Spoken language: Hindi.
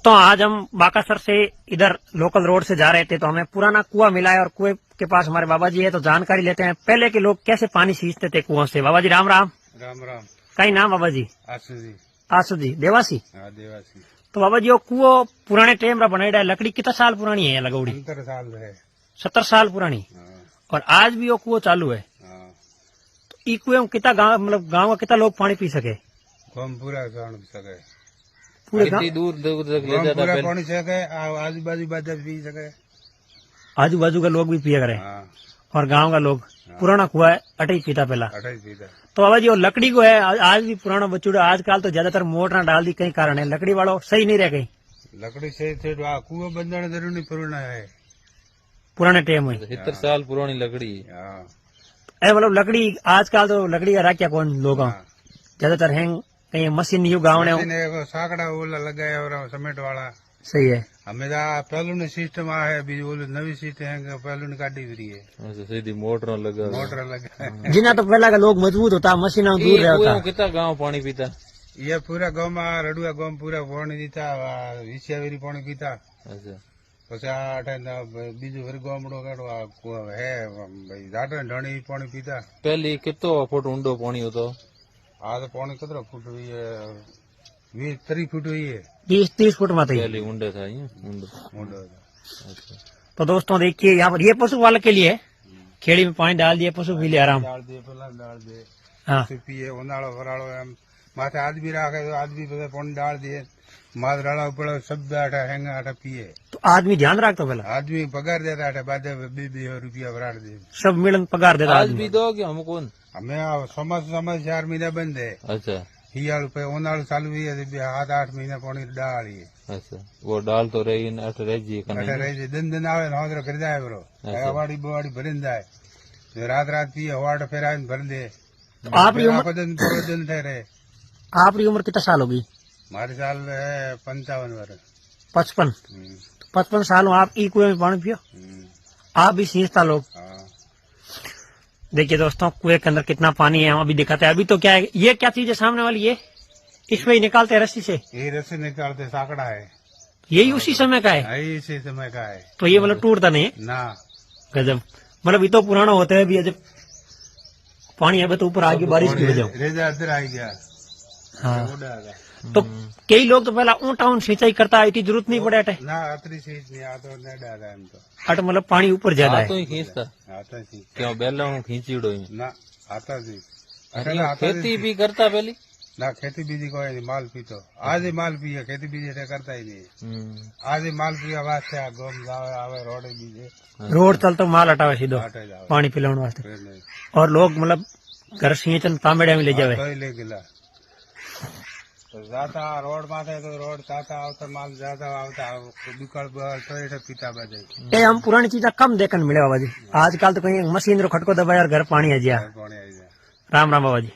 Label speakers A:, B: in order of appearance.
A: दोस्तों आज हम बाकासर से इधर लोकल रोड से जा रहे थे तो हमें पुराना कुआं मिला है और कुएं के पास हमारे बाबा जी है तो जानकारी लेते हैं पहले के लोग कैसे पानी सींचते थे कुआं से। बाबा जी राम राम।
B: राम राम।
A: कई नाम बाबा जी?
B: आसू जी।
A: आसू जी देवासी।
B: हाँ देवासी।
A: तो बाबा जी वो कुओं पुराने टाइम रा बनाया है, लकड़ी कितना साल पुरानी है लगौड़ी?
B: 70 साल है।
A: 70 साल पुरानी।
B: हाँ।
A: और आज भी वो कुआं चालू है।
B: हाँ।
A: तो ई कुएं कितना गाँव मतलब गाँव का कितना लोग पानी पी सके?
B: गाँव पूरा जान सके,
A: पूरे गाँव
C: दूर दूर तक ले
B: गाँव
C: जाता
B: पूरा
C: पहले।
B: पानी सके, आजू बाजू बाजा पी सके।
A: आजू बाजू का लोग भी पिया करे
B: हाँ।
A: और गांव का लोग। पुराना कुआ है अटे ही पीता पहला।
B: अठाई पीता।
A: तो बाबा जी वो लकड़ी को है आज भी पुराना बच्चों आजकल तो ज्यादातर मोटर डाल दी, कई कारण है लकड़ी वालों सही नहीं रह गई।
B: लकड़ी से कुआ बंधन जरूरी पुराना है,
A: पुराने टाइम में
C: 70 साल पुरानी लकड़ी है।
B: हाँ।
A: ए मतलब लकड़ी आजकल तो लकड़ी का राख्या कौन लोग
B: हाँ।
A: ज्यादातर है कहीं मशीन युग गाँव ने।
B: मशीन है, साकड़ा ओला लगाया और सीमेंट वाला
A: सही है।
B: हमें पहलू ने सिस्टम आ है, बीज बोले नवी सीट है पहलू ने काटी फ्री है,
C: अच्छा, सीधी मोटर लगा
B: मोटर लगा है।
A: जिना तो पहला का लोग मजबूत होता मशीन दूर रहता।
C: कितना गांव पानी पीता?
B: ये पूरा गाँव में रडुआ गाँव पूरा पानी दीता, विषयावेरी पानी पीता।
C: अच्छा,
B: પછી આ બીજું ફરી ગામડો કાઢો હે ભાઈ જાટે ઢણી પાણી પીતા।
C: पहले कितो फुट ऊंडो पानी होतो?
B: આ તો પાણી કેટલો ફૂટ हुई है, 20-30 फुट हुई है।
A: 20-30 फुट में थी
C: पहले ऊंडे था ये ऊंडो।
B: मोटो।
C: अच्छा,
A: तो दोस्तों देखिए यहाँ पर ये पशु वाले के लिए खेड़ी में पानी डाल दिए पशु पी ले आराम।
B: डाल दे पेला डाल दे,
A: हाँ
B: फिर पिए उनाड़ो फराड़ो एम माथे आदमी राखे तो आदमी पे पानी डाल दिए, माथ डाला ऊपर सब आटा हैंगा आटा पिए।
A: तो आदमी ध्यान रखता पहला
B: आदमी पगार देता आटा बाद 2 रुपया भराड़ दे।
A: सब मिलन पगार देता
C: आज
A: आदमी।
C: भी दो कि हम कौन?
B: हमें समाज 4 महीना बंद है,
C: अच्छा
B: हियाड़ू पे उनाड़ू चालू हुई है 7-8 महीना पानी डालिए।
C: अच्छा, वो डाल तो रही न अट रह जी
B: अठे रही है, दिन आवे हौदरो कर जाए बरो, अवाड़ी बवाड़ी भरन जाए, रात पिए हवाड़ फिर आए भर दे।
A: तो आपकी उम्र
B: आखो दिन पूरे दिन ठहरे।
A: आपकी उम्र कितना साल होगी?
B: हमारे साल है 55 वर्ष।
A: 55। 55 साल में आप ई कुएं में पानी पियो? आप भी सींचता लोग?
B: हाँ।
A: देखिए दोस्तों कुएं के अंदर कितना पानी है हम अभी दिखाते हैं। अभी तो क्या है, ये क्या चीज है सामने वाली, ये इसमें ही निकालते हैं रस्सी से?
B: ये रस्सी निकालते साकड़ा है,
A: यही उसी समय का है?
B: यही इसी समय का है।
A: तो ये मतलब टूटता नहीं है?
B: ना
A: गजब, मतलब ये तो पुराना होता है अभी जब पानी है तो ऊपर आगे बारिश की वजह।
B: रेजा इधर आ गया।
A: हाँ
B: उड़ा गया।
A: तो कई लोग तो पहला ऊँटा सिंचाई करता है, इतनी जरूरत नहीं पड़े अटे
B: ना अतरी सीट नहीं आता, नहीं डाला हम तो
A: अट मतलब पानी ऊपर ज्यादा
C: तो
A: है।
C: ही खींचता
B: आता सी
C: क्यों बेला खींचीड़ो ही
B: ना आता सी
C: खेती भी करता पहली
B: ना, खेती बीजी कोई नहीं, माल पीतो आज ही माल पिए, खेती बीजे करता ही नहीं। आज ही माल पिया वास्ते आ गोम जावे आवे रोड बीजे
A: रोड चलता माल हटावे सीधो
B: आटे जावे
A: पानी पिलाने वास्ते।
B: फिर नहीं
A: और लोग मतलब घर सींचन तांबेड़े में ले जावे।
B: तो ही ले गिला तो जाता रोड माथे तो रोड जाता आवता माल जाता आवता दुकान तो ये पीता बजे
A: ये हम पुरानी चीजें कम देखने मिले बाबा जी। आजकल तो कहीं मशीन रो खटको दबाया और घर पानी आ गया।
B: पानी आई जाए।
A: राम राम बाबा जी।